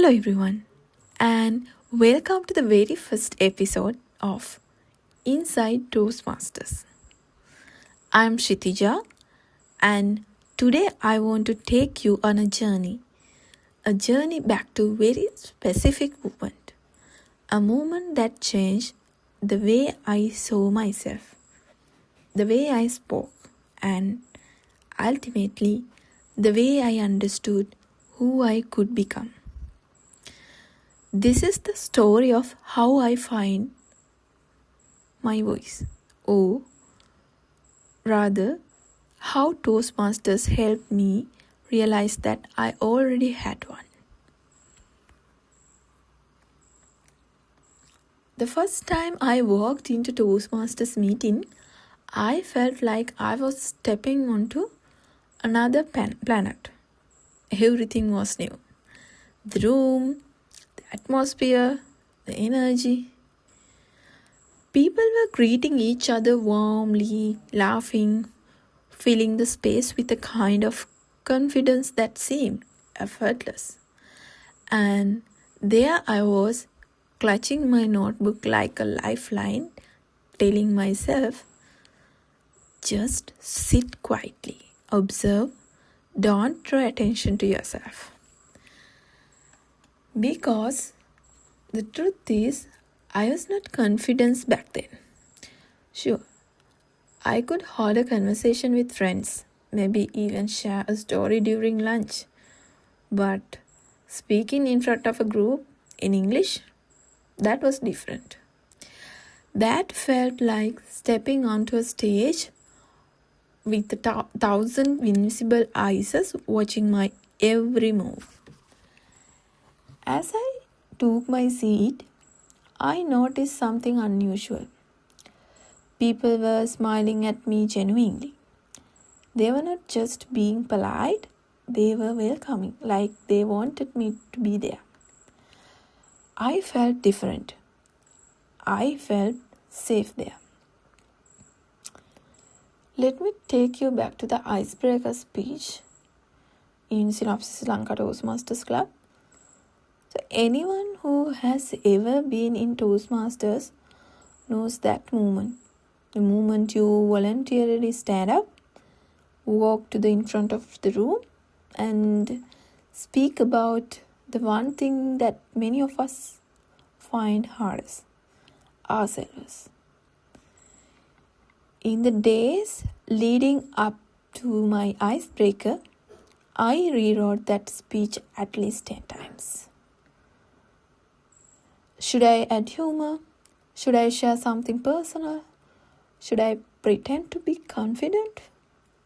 Hello, everyone, and welcome to the very first episode of Inside Toastmasters. I'm Shitija, and today I want to take you on a journey back to a very specific a moment that changed the way I saw myself, the way I spoke, and ultimately the way I understood who I could become. This is the story of how I find my voice, or rather, how Toastmasters helped me realize that I already had one. The first time I walked into Toastmasters meeting, I felt like I was stepping onto another planet. Everything was new. The room, the atmosphere, the energy. People were greeting each other warmly, laughing, filling the space with a kind of confidence that seemed effortless. And there I was, clutching my notebook like a lifeline, telling myself, just sit quietly, observe, don't draw attention to yourself. Because the truth is, I was not confident back then. Sure, I could hold a conversation with friends, maybe even share a story during lunch. But speaking in front of a group in English, that was different. That felt like stepping onto a stage with 1,000 invisible eyes watching my every move. As I took my seat, I noticed something unusual. People were smiling at me genuinely. They were not just being polite, they were welcoming, like they wanted me to be there. I felt different. I felt safe there. Let me take you back to the icebreaker speech in Synopsis Lanka Toastmasters Club. So anyone who has ever been in Toastmasters knows that moment. The moment you voluntarily stand up, walk to the in front of the room and speak about the one thing that many of us find hardest, ourselves. In the days leading up to my icebreaker, I rewrote that speech at least 10 times. Should I add humor? Should I share something personal? Should I pretend to be confident?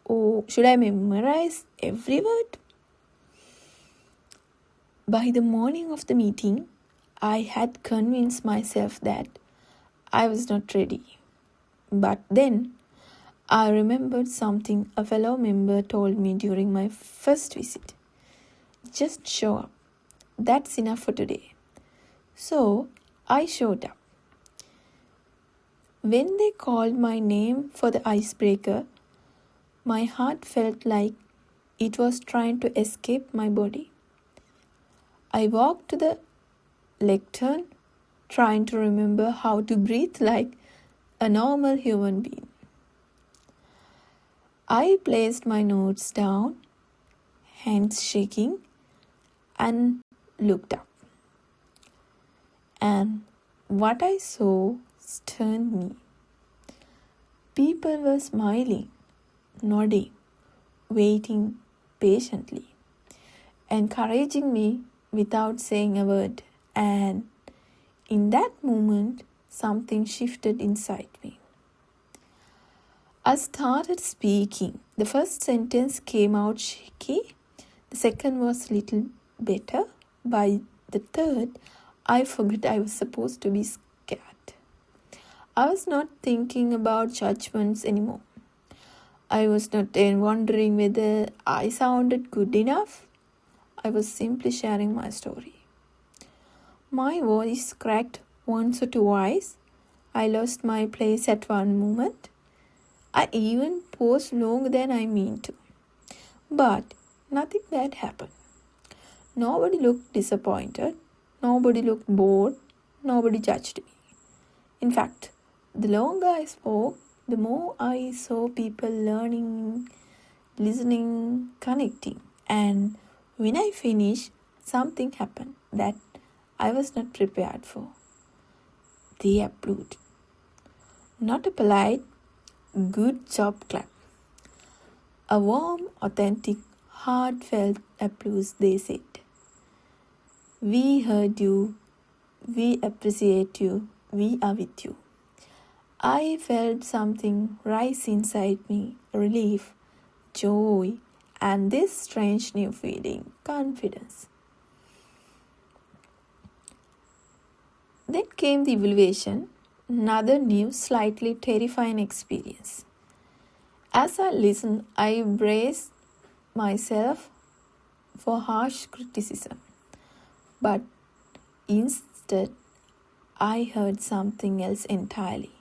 Or should I memorize every word? By the morning of the meeting, I had convinced myself that I was not ready. But then, I remembered something a fellow member told me during my first visit. Just show up. That's enough for today. So, I showed up. When they called my name for the icebreaker, my heart felt like it was trying to escape my body. I walked to the lectern, trying to remember how to breathe like a normal human being. I placed my notes down, hands shaking, and looked up. And what I saw stunned me. People were smiling, nodding, waiting patiently, encouraging me without saying a word. And in that moment, something shifted inside me. I started speaking. The first sentence came out shaky. The second was a little better. By the third, I forgot I was supposed to be scared. I was not thinking about judgments anymore. I was not wondering whether I sounded good enough. I was simply sharing my story. My voice cracked once or twice. I lost my place at one moment. I even paused longer than I meant to. But nothing bad happened. Nobody looked disappointed. Nobody looked bored. Nobody judged me. In fact, the longer I spoke, the more I saw people learning, listening, connecting. And when I finished, something happened that I was not prepared for. They applauded. Not a polite, good job clap. A warm, authentic, heartfelt applause, they said. We heard you. We appreciate you. We are with you. I felt something rise inside me, relief, joy, and this strange new feeling, confidence. Then came the evaluation, another new, slightly terrifying experience. As I listened, I braced myself for harsh criticism. But instead, I heard something else entirely.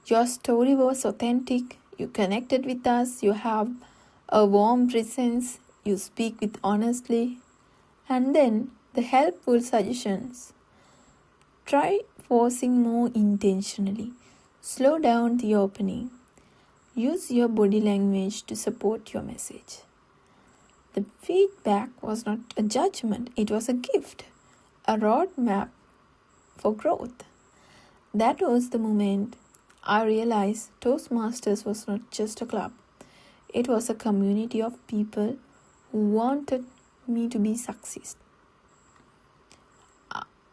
Your story was authentic, you connected with us, you have a warm presence, you speak with honesty, and then the helpful suggestions. Try pausing more intentionally. Slow down the opening. Use your body language to support your message. The feedback was not a judgment, it was a gift, a roadmap for growth. That was the moment I realized Toastmasters was not just a club. It was a community of people who wanted me to be success.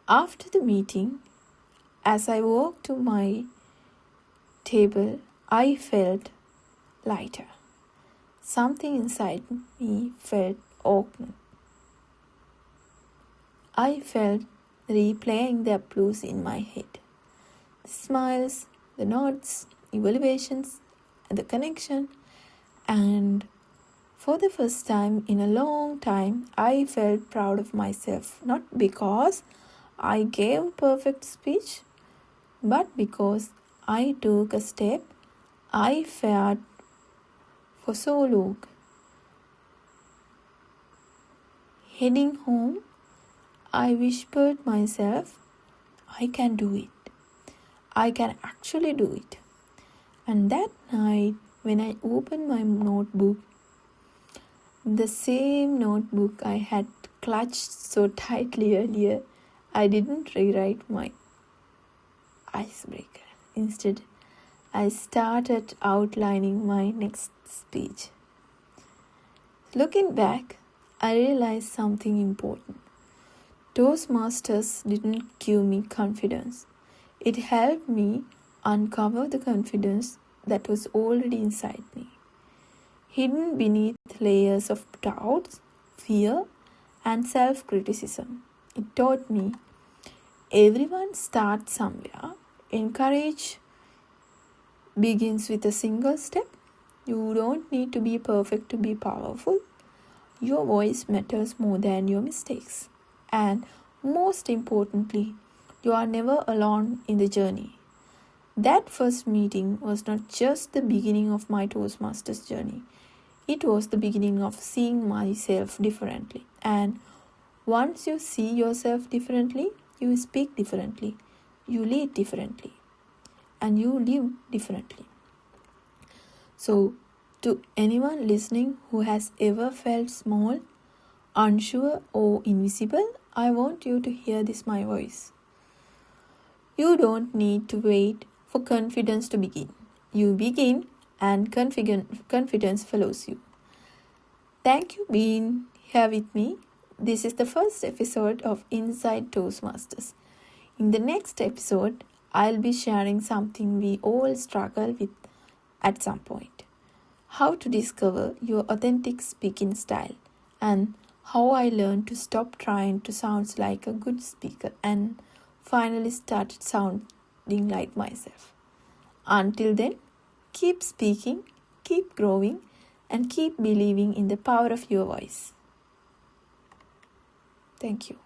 After the meeting, as I walked to my table, I felt lighter. Something inside me felt open. I felt replaying the applause in my head. The smiles, the nods, evaluations, and the connection. And for the first time in a long time, I felt proud of myself. Not because I gave a perfect speech, but because I took a step I feared for so long. Heading home, I whispered myself, I can do it. I can actually do it. And that night, when I opened my notebook, the same notebook I had clutched so tightly earlier, I didn't rewrite my icebreaker. Instead, I started outlining my next speech. Looking back, I realized something important. Toastmasters didn't give me confidence. It helped me uncover the confidence that was already inside me, hidden beneath layers of doubts, fear, and self-criticism. It taught me everyone starts somewhere. Encourage begins with a single step. You don't need to be perfect to be powerful. Your voice matters more than your mistakes. And most importantly, you are never alone in the journey. That first meeting was not just the beginning of my Toastmasters journey. It was the beginning of seeing myself differently. And once you see yourself differently, you speak differently, you lead differently, and you live differently. So, to anyone listening who has ever felt small, unsure, or invisible, I want you to hear this my voice. You don't need to wait for confidence to begin. You begin and confidence follows you. Thank you for being here with me. This is the first episode of Inside Toastmasters. In the next episode, I'll be sharing something we all struggle with at some point. How to discover your authentic speaking style and how I learned to stop trying to sound like a good speaker and finally started sounding like myself. Until then, keep speaking, keep growing, and keep believing in the power of your voice. Thank you.